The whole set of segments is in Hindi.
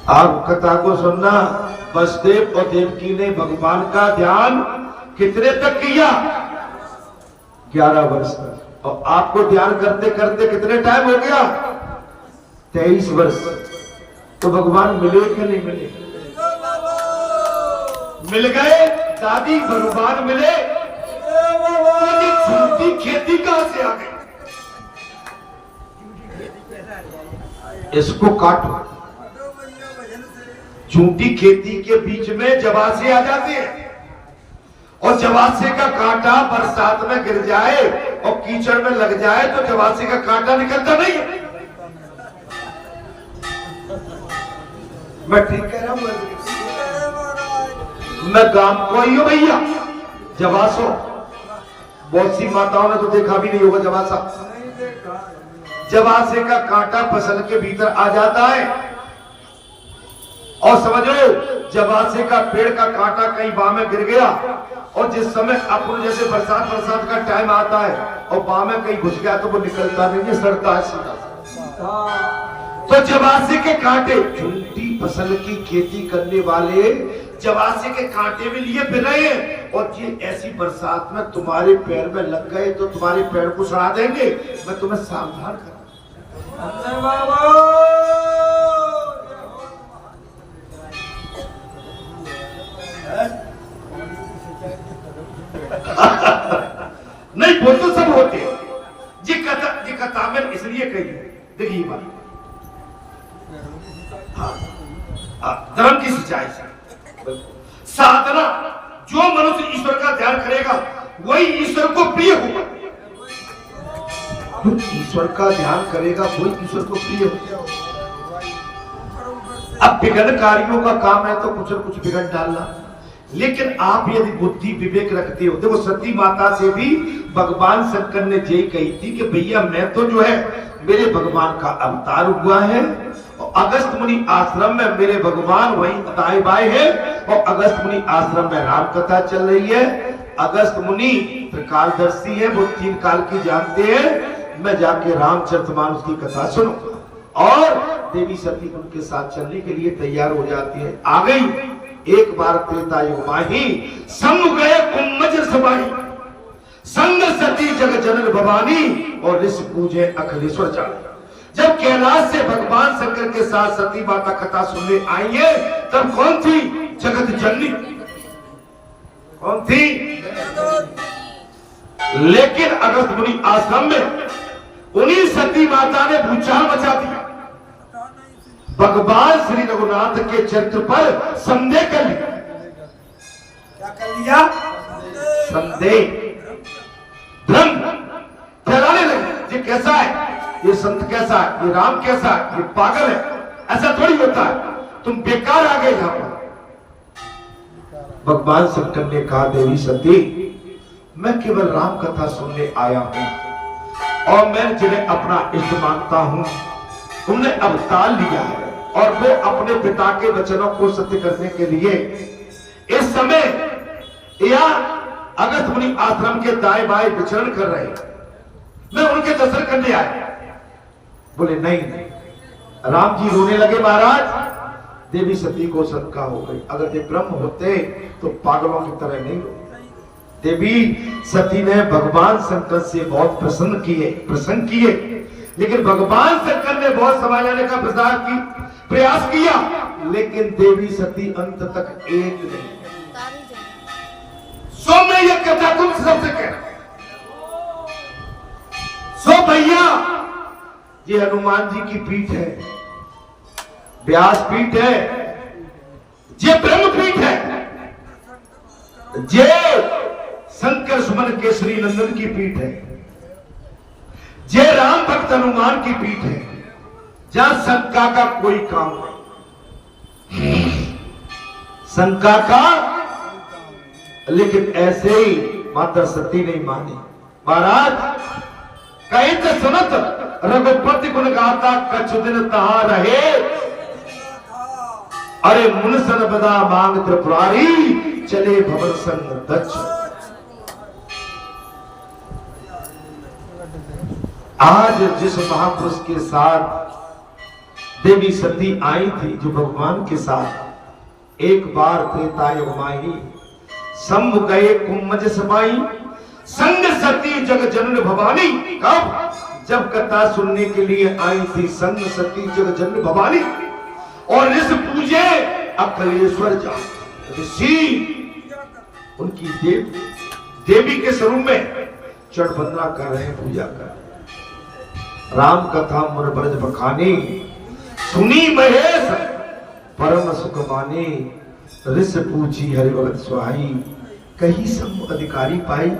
आप कथा को सुनना। वसुदेव और देवकी ने भगवान का ध्यान कितने तक किया? 11 वर्ष तक। और आपको ध्यान करते करते कितने टाइम हो गया? 23 वर्ष। तो भगवान मिले कि नहीं मिले? मिल गए। दादी भगवान मिले। झूठी खेती कहां से आ गई? इसको काटो। झूठी खेती के बीच में जवासे आ जाते हैं, और जवासे का कांटा बरसात में गिर जाए और कीचड़ में लग जाए तो जवासे का कांटा निकलता नहीं है। मैं ठीक कह रहा हूं? मैं गांव को ही हूं भैया। जवासो बहुत सी माताओं ने तो देखा भी नहीं होगा जवासा। जवासे का कांटा फसल के भीतर आ जाता है, और समझो जवासे का पेड़ का कांटा कहीं बाह में गिर गया, और जिस समय अपन जैसे बरसात का टाइम आता है और बाह में कहीं घुस गया तो वो निकलता नहीं है, सड़ता है सीधा। तो जवासे के कांटे, झूठी फसल की खेती करने वाले जवासे के कांटे भी लिए फिर रहे हैं, और ये ऐसी बरसात में तुम्हारे पैर में लग गए तो तुम्हारे पैर को सड़ा देंगे। मैं तुम्हें सावधान कर नहीं, वो तो सब होते हैं। ये कथा में इसलिए कही है, देखिए बात धर्म की सच्चाई से साधना, जो मनुष्य ईश्वर का ध्यान करेगा वही ईश्वर को प्रिय होगा। जो ईश्वर का ध्यान करेगा वही ईश्वर को प्रिय होगा। अब विघ्नकारियों का काम है तो कुछ न कुछ विघ्न डालना, लेकिन आप यदि बुद्धि विवेक रखते हो, देखो सती माता से भी भगवान शंकर ने यही कही थी कि भैया मैं तो जो है मेरे भगवान का अवतार हुआ है, और अगस्त मुनि आश्रम में मेरे भगवान वहीं दाएं बाएं है, और अगस्त मुनि आश्रम में राम कथा चल रही है। अगस्त मुनि त्रिकालदर्शी है, वो 3 काल की जानते हैं। मैं जाके रामचरितमानस की कथा सुनूं, और देवी सती उनके साथ चलने के लिए तैयार हो जाती है। आ गई एक बार त्रेता युग माही, संग गए कुम्मज सबाई, संग सती जग जनन भवानी, और ऋषि पूजे अखिलेश्वर जाने। जब कैलाश से भगवान शंकर के साथ सती माता कथा सुनने आई है, तब कौन थी? जगत जननी। कौन थी? लेकिन अगस्त मुनि आश्रम में उन्हीं सती माता ने भूचाल मचा दिया। भगवान श्री रघुनाथ के चरित्र पर संदेह कर लिया। क्या कर लिया? संदेह, भ्रम फैलाने लगे। ये कैसा है? ये संत कैसा है? ये राम कैसा है? ये पागल है? ऐसा थोड़ी होता है, तुम बेकार आ गए यहां पर। भगवान शंकर ने कहा देवी सती, मैं केवल राम कथा सुनने आया हूं, और मैं जिन्हें अपना इष्ट मानता हूं उन्हें अवतार लिया है, और वो अपने पिता के वचनों को सत्य करने के लिए इस समय या अगस्त मुनि आश्रम के दाएं बाएं विचरण कर रहे हैं। मैं उनके दर्शन करने आया। बोले नहीं, राम जी रोने लगे। महाराज, देवी सती को शंका हो गई, अगर ये ब्रह्म होते तो पागलों की तरह नहीं होते। देवी सती ने भगवान शंकर से बहुत प्रसन्न किए, लेकिन भगवान शंकर ने बहुत समझाने का प्रयास किया, लेकिन देवी सती अंत तक एक नहीं। सो मैं ये कथा तुम सबसे कह रहा हूं, सो भैया ये हनुमान जी की पीठ है, व्यास पीठ है, ये ब्रह्म पीठ है, ये शंकर सुमन केसरी नंदन की पीठ है, ये राम भक्त हनुमान की पीठ है, जहां शंका का कोई काम नहीं, शंका का। लेकिन ऐसे ही माता सती नहीं मानी। महाराज कहीं तो सुनत रघुपति गुण गाता कछु दिन तहा रहे, अरे मुनसन बदा मांग त्रिपुरारी चले भवन संग दक्ष। आज जिस महापुरुष के साथ देवी सती आई थी जो भगवान के साथ एक बार त्रेता युग माही, संभ गए कुमज समाई, संग सती जग जनन भवानी। कब? जब कथा सुनने के लिए आई थी संग सती जग जनन भवानी। और ऋषि पूजे अखिलेश्वर जा ऋषि उनकी देवी के स्वरूप में चढ़ बंदना कर रहे हैं, पूजा कर रहे। राम कथा मुर ब्रज बखानी, सुनी महेश परम सुख माने, ऋषि पूछी हरिभगत सुहाई, कही सब अधिकारी पाई।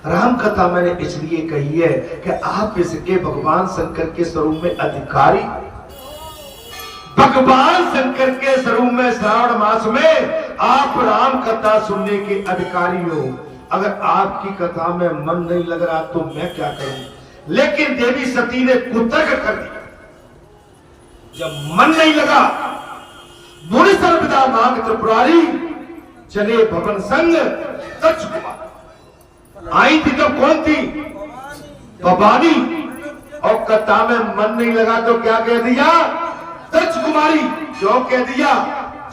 राम कथा मैंने इसलिए कही है कि आप इसके भगवान शंकर के स्वरूप में अधिकारी, भगवान शंकर के स्वरूप में श्रावण मास में आप राम कथा सुनने के अधिकारी हो। अगर आपकी कथा में मन नहीं लग रहा तो मैं क्या करूं? लेकिन देवी सती ने कुतर्क कर दिया। जब मन नहीं लगा, मुनि सर्वदा मांग त्रिपुरारी, चले भवन संग दक्ष कुमार। आई थी तो कौन थी? भवानी। और कथा में मन नहीं लगा तो क्या कह दिया? दक्ष कुमारी। क्यों कह दिया?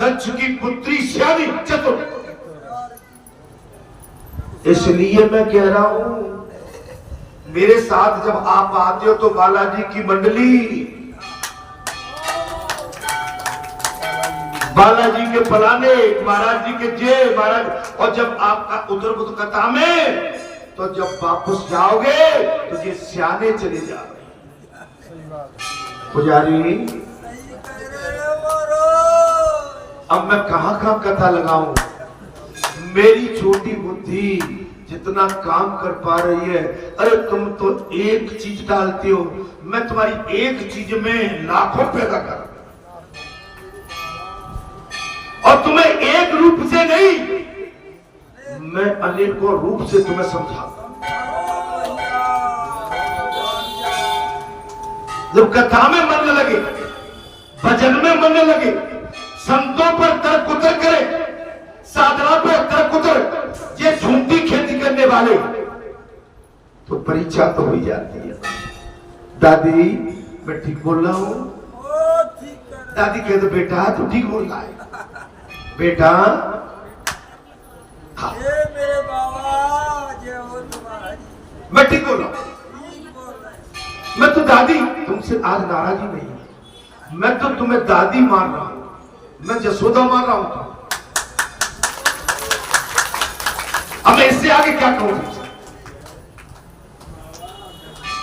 दक्ष की पुत्री श्यामी चतुर। इसलिए मैं कह रहा हूं मेरे साथ जब आप आते हो तो बालाजी की मंडली, बालाजी के फलाने, महाराज जी के जय महाराज। और जब आपका उधर बुद्ध कथा में, तो जब वापस जाओगे तो ये सियाने चले जाओगे। पुजारी अब मैं कहां कहां कथा लगाऊं? मेरी छोटी बुद्धि जितना काम कर पा रही है। अरे तुम तो एक चीज डालते हो, मैं तुम्हारी एक चीज में लाखों पैदा कर, और तुम्हें एक रूप से नहीं, मैं अनेकों रूप से तुम्हें समझाता। जब कथा में मन न लगे, भजन में मन न लगे, संतों पर तर्क उतर करे, साधना पर तर्क उतर, ये झूठी खेती करने वाले, तो परीक्षा तो हो ही जाती है। दादी मैं ठीक बोल रहा हूं? दादी कहते बेटा तू ठीक बोल रहा है बेटा। हाँ मेरे बाबा जय हो तुम्हारी। मैं ठीक बोल रहा हूं। मैं तो दादी तुमसे आज नाराजी नहीं, मैं तो तुम्हें दादी मान रहा हूं, मैं जसोदा मान रहा हूं। अब मैं इससे आगे क्या कहूं?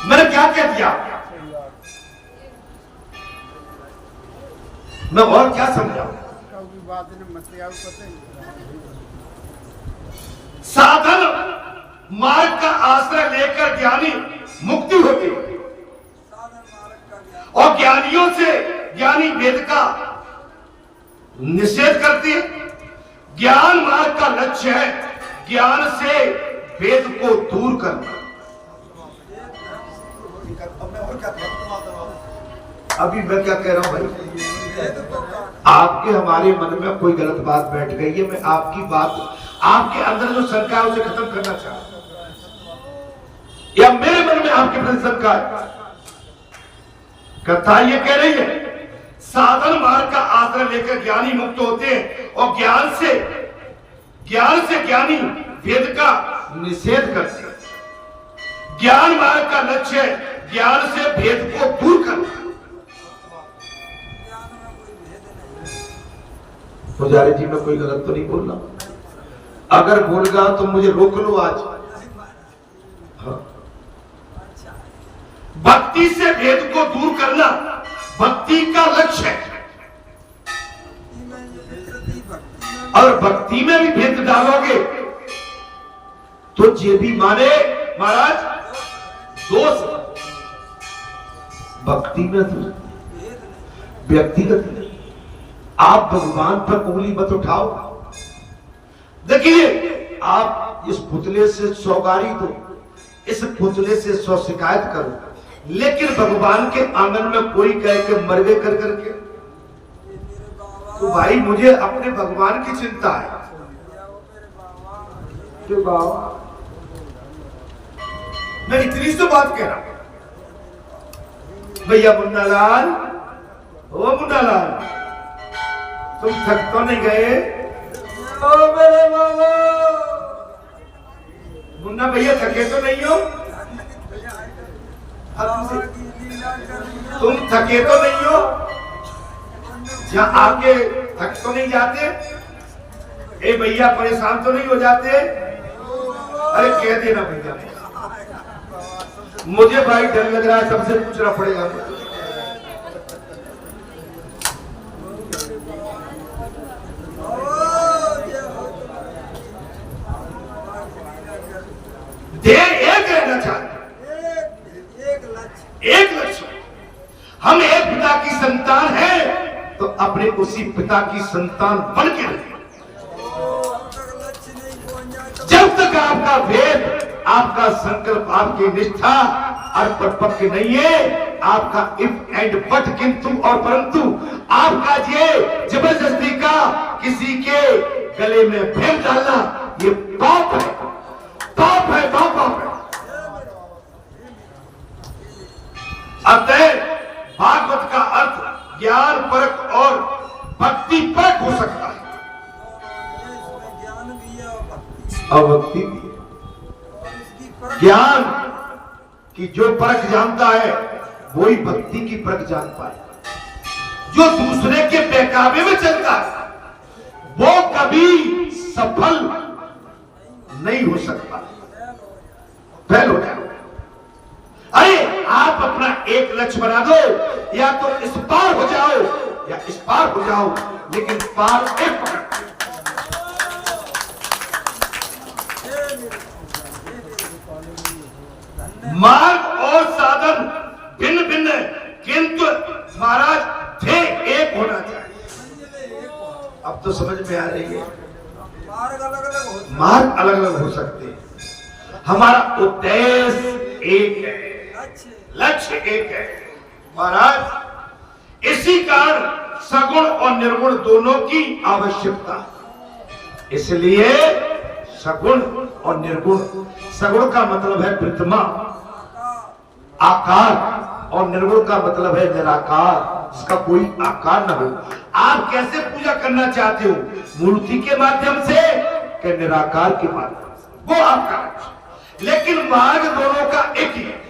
मैंने क्या कह दिया? मैं और क्या समझाऊं? साधन मार्ग का आश्रय लेकर ज्ञानी मुक्ति होती है, और ज्ञानियों से ज्ञानी वेद का निषेध करती है। ज्ञान मार्ग का लक्ष्य है ज्ञान से वेद को दूर करना। अभी मैं क्या कह रहा हूं भाई? आपके हमारे मन में कोई गलत बात बैठ गई है, मैं आपकी बात, आपके अंदर जो शंका है उसे खत्म करना चाहता हूं, या मेरे मन में आपके प्रति शंका है। कथा ये कह रही है साधन मार्ग का आश्रय लेकर ज्ञानी मुक्त होते हैं, और ज्ञान से ज्ञानी वेद का निषेध करते हैं। ज्ञान मार्ग का लक्ष्य है ज्ञान से भेद को दूर करना। पुजारी जी मैं कोई गलत तो नहीं बोल रहा? अगर बोल गया तो मुझे रोक लो आज। हाँ। भक्ति से भेद को दूर करना भक्ति का लक्ष्य है, और भक्ति में भी भेद डालोगे तो जे भी माने महाराज दोष। भक्ति में तो व्यक्तिगत नहीं, आप भगवान पर उंगली मत उठाओ। देखिए आप इस पुतले से 100 गाली दो, इस पुतले से 100 शिकायत करो, लेकिन भगवान के आंगन में कोई कह के मर गए कर करके, तो भाई मुझे अपने भगवान की चिंता है कि बाबा मैं इतनी तो बात कह रहा हूं। भैया मुन्नालाल ओ मुन्नालाल, तुम थक तो नहीं गए? ओ मेरे बाबा, मुन्ना भैया थके तो नहीं हो? बाबा की लीला करनी। तुम थके तो नहीं हो? यहाँ आके थक तो नहीं जाते? ए भैया परेशान तो नहीं हो जाते? अरे कह देना भैया, मुझे भाई डर लग रहा है, सबसे पूछना पड़ेगा। दे एक रहना चाहते, एक लक्ष्य। हम एक पिता की संतान हैं, तो अपने उसी पिता की संतान बन के रहें। जब तक आपका वेद, आपका संकल्प, आपकी निष्ठा और परिपक्व नहीं है, आपका इफ एंड बट, किंतु और परंतु, आपका ये जबरदस्ती का किसी के गले में फेंक डालना, ये पाप है, पाप है, पाप है। अतः भागवत का अर्थ ज्ञान परक और भक्ति परक हो सकता है। अभक्ति ज्ञान की जो परख जानता है, वही भक्ति की परख जान पाएगा। जो दूसरे के बहकावे में चलता है, वो कभी सफल नहीं हो सकता, फेल हो जाएगा। अरे आप अपना एक लक्ष्य बना दो, या तो इस पार हो जाओ या इस पार हो जाओ, लेकिन पार एक पकड़। मार्ग और साधन भिन्न भिन्न है, किंतु महाराज थे एक होना चाहिए। अब तो समझ में आ रही है, मार्ग अलग अलग हो सकते हैं, हमारा उद्देश्य एक है, लक्ष्य एक है। महाराज इसी कारण सगुण और निर्गुण दोनों की आवश्यकता है। इसलिए सगुण और निर्गुण, सगुण का मतलब है प्रतिमा, आकार, और निर्गुण का मतलब है निराकार, जिसका कोई आकार न हो। आप कैसे पूजा करना चाहते हो, मूर्ति के माध्यम से कि निराकार के माध्यम से, वो आपका लक्ष्य। लेकिन मार्ग दोनों का एक ही है,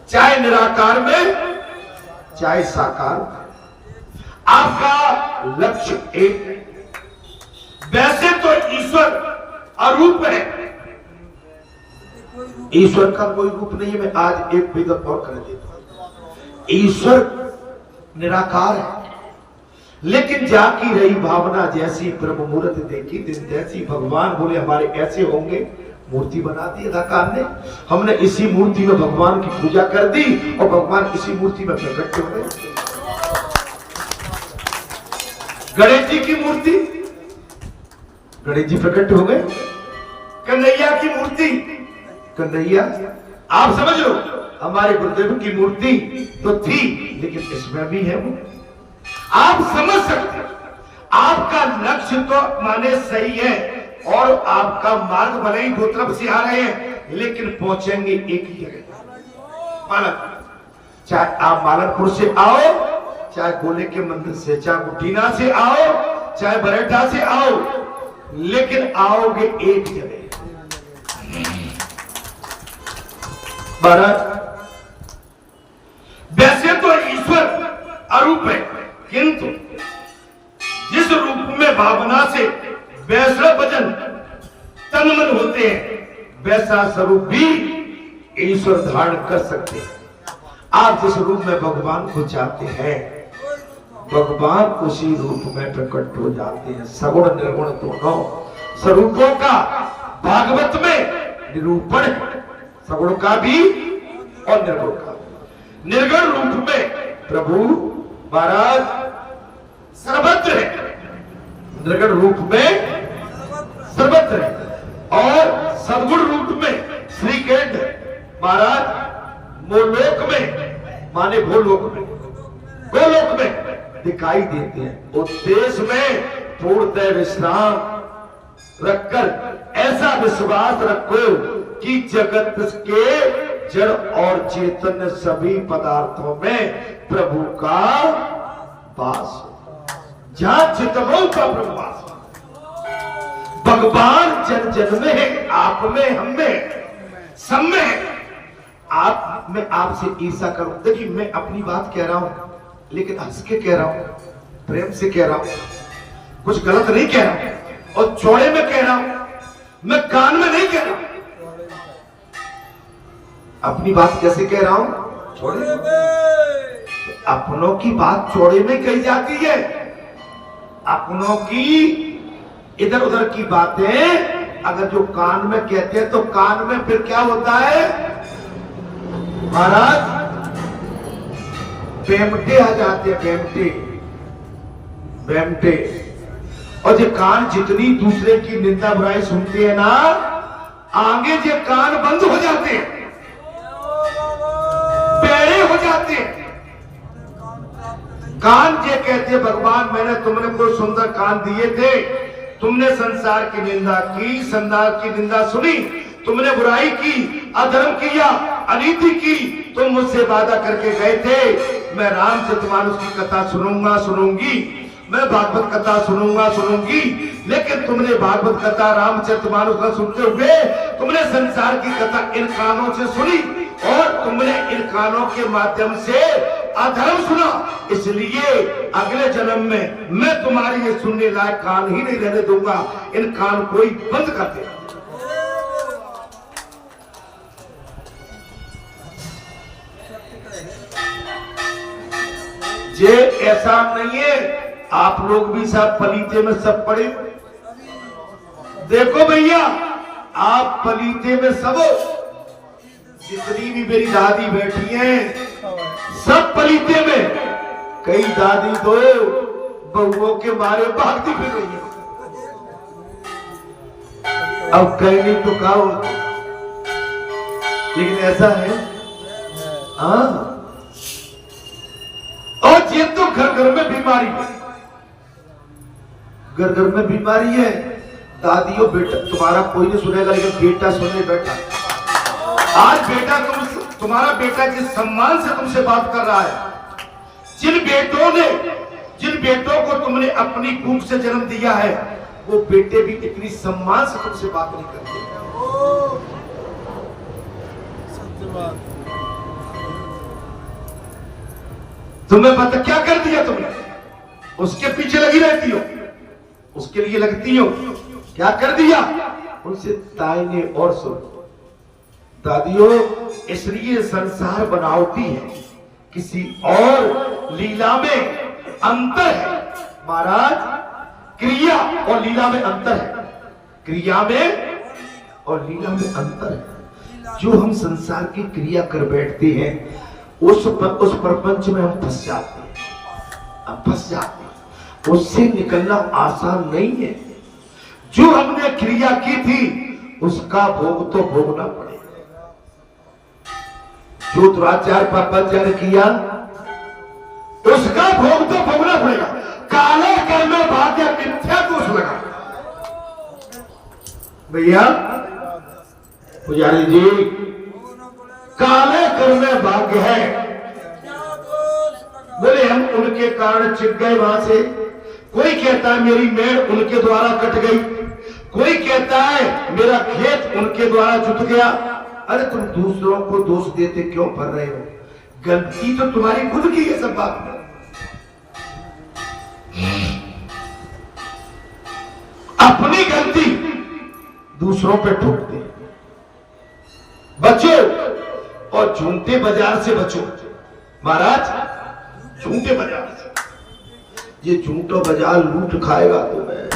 चाहे निराकार में चाहे साकार में, आपका लक्ष्य एक है। वैसे तो ईश्वर अरूप है, ईश्वर का कोई रूप नहीं है। मैं आज एक विगत और कर देता हूं, ईश्वर निराकार है, लेकिन जाकी रही भावना जैसी ब्रह्म मुहूर्त देखी दिन जैसी। भगवान बोले हमारे ऐसे होंगे, मूर्ति बना दी अदाकार ने, हमने इसी मूर्ति में भगवान की पूजा कर दी और भगवान इसी मूर्ति में प्रकट हो गए। गणेश जी की मूर्ति, गणेश जी प्रकट हो गए। कन्हैया की मूर्ति, कन्हैया, आप समझ लो हमारे गुरुदेव की मूर्ति तो थी, लेकिन इसमें भी है वो। आप समझ सकते हैं, आपका लक्ष्य तो माने सही है और आपका मार्ग भले ही दो तरफ से आ रहे हैं, लेकिन पहुंचेंगे एक ही जगह, मालनपुर। चाहे आप मालनपुर से आओ, चाहे गोले के मंदिर से, चाहे गुटीना से आओ, चाहे बरेठा से आओ, लेकिन आओगे एक जगह। महाराज वैसे तो ईश्वर अरूप है, किंतु जिस रूप में भावना से वैसा वचन तन मन होते हैं, वैसा स्वरूप भी ईश्वर धारण कर सकते हैं। आप जिस रूप में भगवान को चाहते हैं, भगवान उसी रूप में प्रकट हो जाते हैं। सगुण निर्गुण दोनों स्वरूपों का भागवत में निरूपण है, सगुण का भी और निर्गुण का। निर्गुण रूप में प्रभु महाराज सर्वत्र है, निर्गुण रूप में सर्वत्र है, और सद्गुण रूप में श्री कृष्ण महाराज मोलोक में, माने भूलोक में, गोलोक में दिखाई देते हैं। उद्देश्य में पूर्णतः विश्राम रखकर ऐसा विश्वास रखो कि जगत के जड़ और चेतन सभी पदार्थों में प्रभु का वास हो। जहां चितमो का प्रभु वास हो। भगवान जन जन में है, आप में, हम में, सब में है। आप मैं आपसे ईर्ष्या करूं, देखिए मैं अपनी बात कह रहा हूं लेकिन हंस के कह रहा हूं, प्रेम से कह रहा हूं, कुछ गलत नहीं कह रहा हूं और चौड़े में कह रहा हूं, मैं कान में नहीं कह रहा हूं। अपनी बात कैसे कह रहा हूं? चौड़े में। अपनों की बात चौड़े में कही जाती है, अपनों की इधर उधर की बातें अगर जो कान में कहते हैं तो कान में फिर क्या होता है महाराज? बेमटे आ जाते हैं, बेमटे बेमटे। और जो कान जितनी दूसरे की निंदा बुराई सुनते हैं ना, आगे जो कान बंद हो जाते हैं, बेड़े हो जाते हैं। कान जे कहते हैं भगवान मैंने तुमने कोई सुंदर कान दिए थे, तुमने संसार की निंदा की, संसार की निंदा सुनी, तुमने बुराई की, अधर्म किया, अनीति की, तुम मुझसे वादा करके गए थे मैं रामचरितमानस की कथा सुनूंगा सुनूंगी, मैं भागवत कथा सुनूंगा सुनूंगी, लेकिन तुमने भागवत कथा रामचरितमानस का सुनते हुए तुमने संसार की कथा इन कानों से सुनी और तुमने इन कानों के माध्यम से अधर्म सुना, इसलिए अगले जन्म में मैं तुम्हारी ये सुनने लायक कान ही नहीं रहने दूंगा, इन कान को ही बंद कर दे। ये ऐसा नहीं है, आप लोग भी सब पलीते में सब पड़े। देखो भैया आप पलीते में सब हो, जितनी भी मेरी दादी बैठी हैं सब पलीते में। कई दादी तो बहुओं के मारे भागती फिर रही है, अब कहनी तो क्या हो, लेकिन ऐसा है। हाँ, और ये तो घर घर में बीमारी है, घर घर में बीमारी है। दादियों बेटा तुम्हारा कोई नहीं सुनेगा, लेकिन बेटा सुनने बैठा। आज बेटा तुम्हारा बेटा जिस सम्मान से तुमसे बात कर रहा है, जिन बेटों को तुमने अपनी कूख से जन्म दिया है, वो बेटे भी इतनी सम्मान से तुमसे बात नहीं करते। तुम्हें पता क्या कर दिया तुमने? उसके पीछे लगी रहती हो, उसके लिए लगती हो, क्या कर दिया? उनसे ताईने और सुन दादियों, इसलिए संसार बनावटी है, किसी और लीला में अंतर है महाराज। क्रिया और लीला में अंतर है, क्रिया में और लीला में अंतर है। जो हम संसार की क्रिया कर बैठते हैं उस प्रपंच में हम फंस जाते हैं, फंस जाते हैं, उससे निकलना आसान नहीं है। जो हमने क्रिया की थी उसका भोग तो भोगना पड़ेगा। जो दुराचार पापाचार किया उसका भोग तो भोगना पड़ेगा। काले कर्म में भाग्य मिथ्या दोष लगा। भैया पुजारी जी, काले कर्म में भाग्य है। बोले हम उनके कारण चिप गए वहां से। कोई कहता है मेरी मेड़ उनके द्वारा कट गई, कोई कहता है मेरा खेत उनके द्वारा जुट गया। अरे तुम दूसरों को दोष देते क्यों भर रहे हो? गलती तो तुम्हारी खुद की है सब बात में। अपनी गलती दूसरों पे ठोकते। बचो और झूठे बाजार से बचो महाराज, झूठे बाजार से। ये झूठा बाजार लूट खाएगा तुम्हें,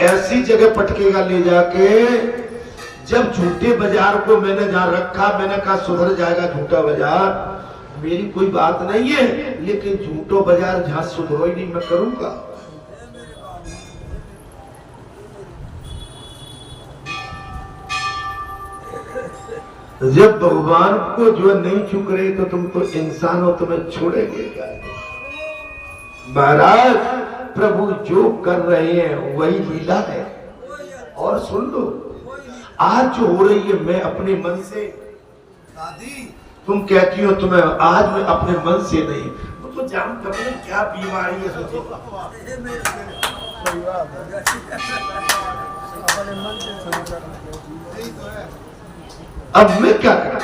ऐसी जगह पटकेगा ले जाके। जब झूठे बाजार को मैंने जहां रखा, मैंने कहा सुधर जाएगा झूठा बाजार, मेरी कोई बात नहीं है, लेकिन झूठो बाजार जहां सुधरो ही नहीं मैं करूंगा। जब भगवान को जो नहीं चुक रहे तो तुम तो इंसान हो, तुम्हें छोड़ेंगे क्या महाराज? प्रभु जो कर रहे हैं वही लीला है। और सुन लो, आज जो हो रही है मैं अपने मन से तुम कहती हो तुम्हें आज मैं अपने मन से नहीं, मैं तो जानता हूं क्या बीमारी है सोची। अब मैं क्या करूं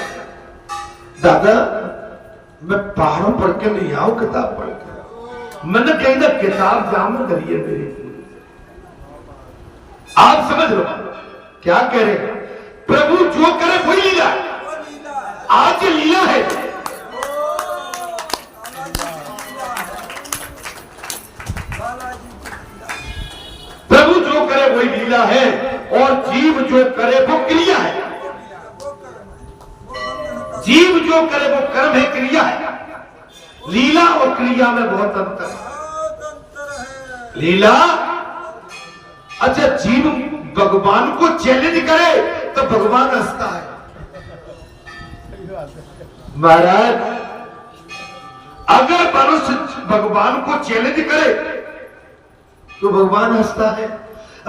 दादा, मैं पहाड़ों पढ़ के नहीं आऊं किताब पढ़ के, मैंने कही ना किताब जाम करिए मेरी पूरी। आप समझ लो क्या कह रहे हैं, प्रभु जो करे वही लीला है, आज ये लीला है। प्रभु जो करे वही लीला है और जीव जो करे वो क्रिया है। जीव जो करे वो कर्म है, क्रिया है। लीला और क्रिया में बहुत अंतर है। लीला, अच्छा जीव भगवान को चैलेंज करे तो भगवान हंसता है। महाराज अगर मनुष्य भगवान को चैलेंज करे तो भगवान हंसता है।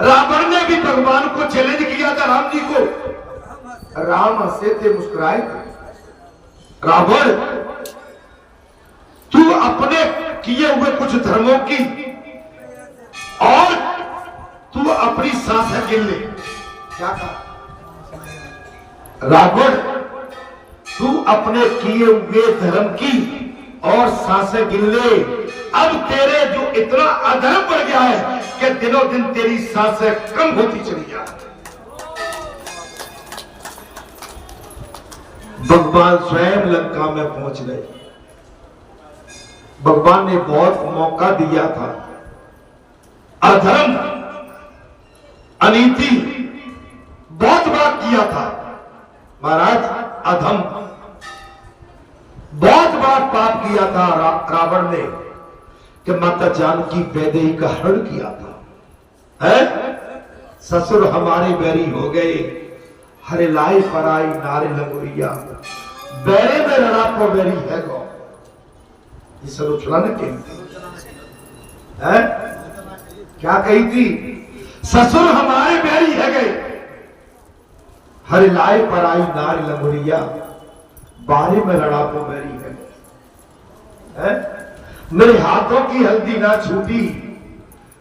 रावण ने भी भगवान को चैलेंज किया था राम जी को, राम हंसे थे, मुस्कुराए थे। रावण तू अपने किए हुए कुछ धर्मों की और तू अपनी सांसें गिन ले। क्या कहा रावण, तू अपने किए हुए धर्म की और सांसें गिन ले। अब तेरे जो इतना अधर्म बढ़ गया है कि दिनों दिन तेरी सांसें कम होती चली जा रही। भगवान स्वयं लंका में पहुंच गए। भगवान ने बहुत मौका दिया था। अधर्म अनीति बहुत बार किया था महाराज। अधम बहुत बार पाप किया था रावण ने कि माता जानकी वैदेही का हरण किया था। है ससुर हमारे बैरी हो गए, हरे लाई पराई नारे लगोरिया, बैरे में लड़ा को बैरी है गो। ये सलोचना के है क्या कही थी, ससुर हमारे बैरी है गए, हरे लाई पराई नारे लगोरिया, बारे में लड़ा को बैरी है। मेरे हाथों की हल्दी ना छूटी,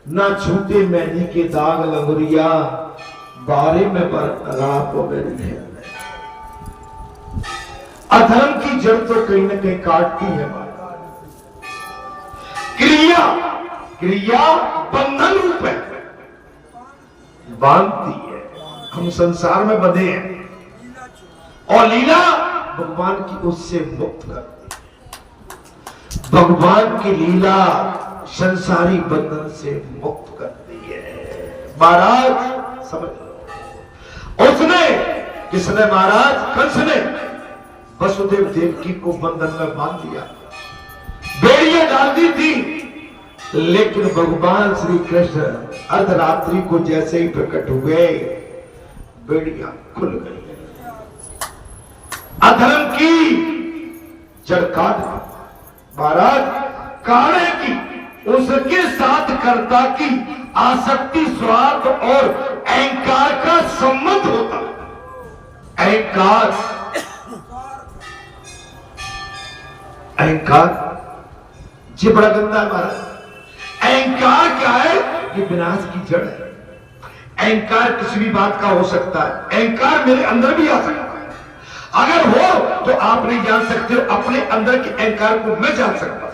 ना छूटे मेहंदी के दाग लगोरिया, बारे में लड़ा को बैरी है। अधर्म की जड़ तो कहीं ना कहीं काटती है। क्रिया, क्रिया बंधन रूप है, बांधती है। हम संसार में बंधे हैं और लीला भगवान की उससे मुक्त करती है। भगवान की लीला संसारी बंधन से मुक्त करती है। महाराज समझ लो, उसने किसने महाराज, कंस ने वसुदेव देवकी को बंधन में बांध दिया, बेड़ियां डाल दी थी। लेकिन भगवान श्री कृष्ण अर्धरात्रि को जैसे ही प्रकट हुए बेड़ियां खुल गई। अधर्म की जड़ काट महाराज, काढ़े की उसके साथ कर्ता की आसक्ति, स्वार्थ और अहंकार का संबंध होता है। अहंकार, अहंकार ये बड़ा गंदा है महाराज। अहंकार क्या है, ये विनाश की जड़ है। अहंकार किसी भी बात का हो सकता है। अहंकार मेरे अंदर भी आ सकता है। अगर हो तो आप नहीं जान सकते हो, अपने अंदर के अहंकार को मैं जान सकता हूं।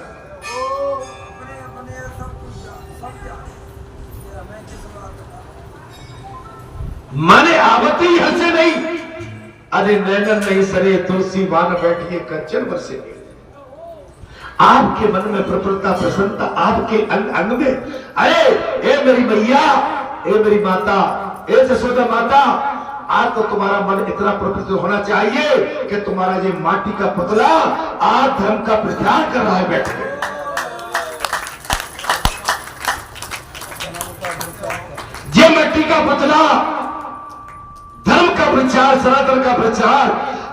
माने आवती हंसे नहीं, अरे नैनन नहीं सरे तुलसी बान बैठिए कंचन बरसे। आपके मन में प्रफुल्लता, प्रसन्नता आपके अंग अंग में। अरे ए मेरी मैया, ए मेरी माता, ए जसोदा माता, आज तो तुम्हारा मन इतना प्रफुल्लित होना चाहिए कि तुम्हारा ये माटी का पुतला आज धर्म का प्रचार कर रहा है बैठे। ये मिट्टी का पुतला धर्म का प्रचार, सनातन का प्रचार,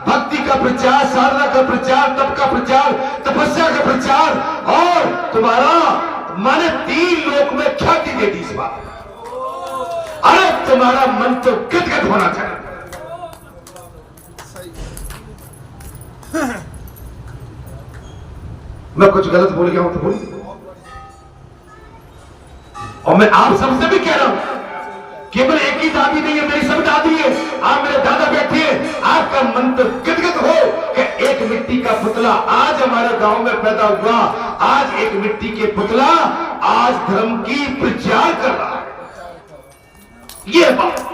भक्ति का प्रचार, साधना का प्रचार, तप का प्रचार, तपस्या का प्रचार और तुम्हारा माने 3 लोक में ख्याति दे दी इस बात। अरे तुम्हारा मन तो गदगद होना चाहिए। मैं कुछ गलत बोल गया हूं तो बोलिए। और मैं आप सबसे भी कह रहा हूं, केवल एक ही दादी नहीं है, मेरी सब दादी है। आप मेरे दादा बैठे हैं, आपका मंत्र गदगद हो कि एक मिट्टी का पुतला आज हमारे गांव में पैदा हुआ। आज एक मिट्टी के पुतला आज धर्म की प्रचार कर रहा है। ये बात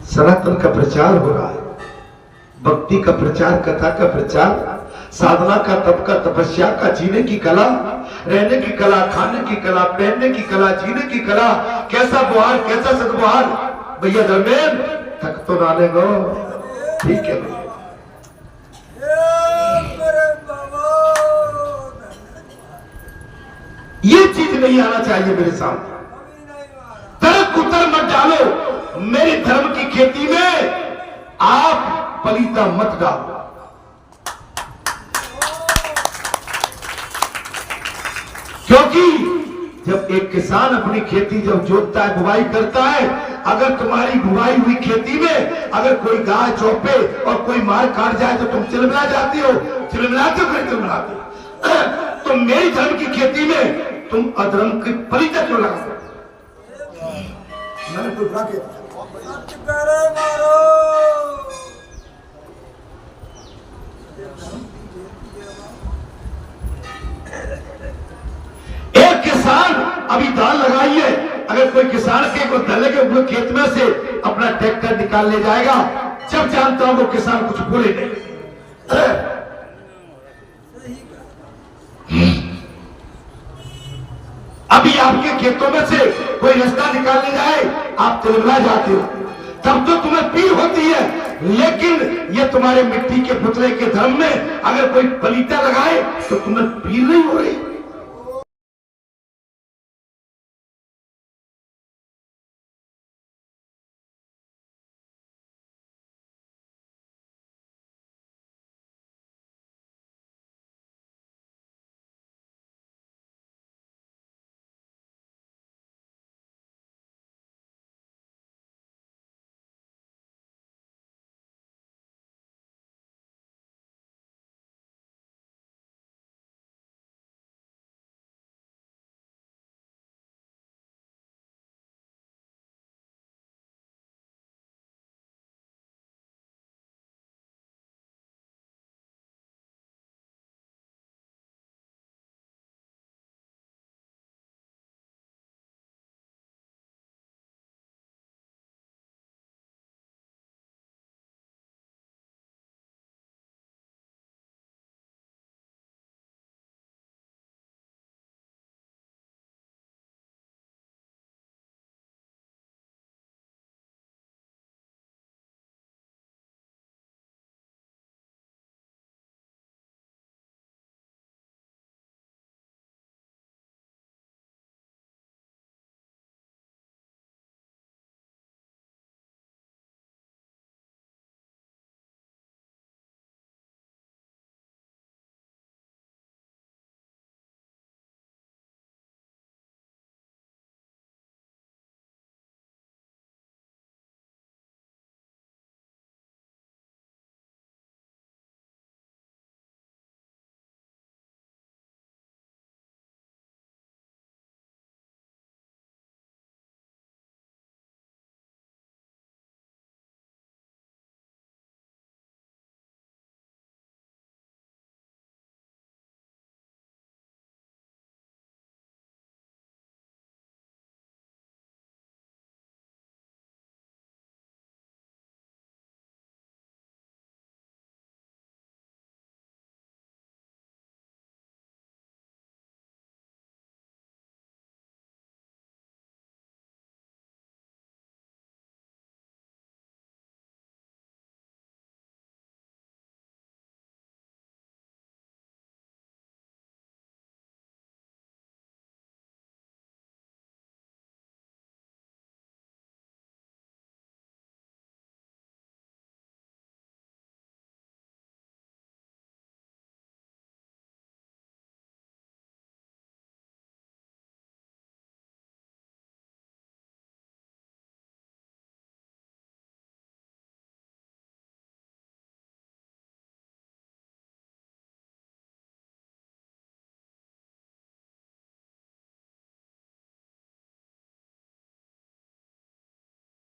सनातन का प्रचार हो रहा है, भक्ति का प्रचार, कथा का प्रचार, साधना का, तप का, तपस्या का, जीने की कला, रहने की कला, खाने की कला, पहनने की कला, जीने की कला। कैसा बुहार, कैसा सदबुहार। भैया धर्मेंद्र थक तो ना ले गो, ठीक है भैया। मेरे बाबा ये चीज नहीं आना चाहिए मेरे सामने। अभी नहीं मारा। तरक कुतर मत डालो मेरे धर्म की खेती में, आप पलीता मत डालो। क्योंकि जब एक किसान अपनी खेती जब जोतता है, बुवाई करता है, अगर तुम्हारी बुवाई हुई खेती में अगर कोई गाय चौपे और कोई मार काट जाए तो तुम चिलमिला जाती हो, चिलमिलाते हो, चिलमिलाते हो। तो मेरी धर्म की खेती में तुम अधर्म की पलीता क्यों लगाते हो? मैंने कुछ सच करे मारो। एक किसान अभी दाल लगाई है, अगर कोई किसान के को दले के ऊपर खेत में से अपना ट्रैक्टर निकाल ले जाएगा, जब जानता हूं वो किसान कुछ बोले नहीं। अभी आपके खेतों में से कोई रास्ता निकालने जाए, आप तिलमिला जाते हो, तब तो तुम्हें पीर होती है। लेकिन ये तुम्हारे मिट्टी के पुतले के धर्म में अगर कोई पलीता लगाए तो तुम्हें पीर नहीं हो रही।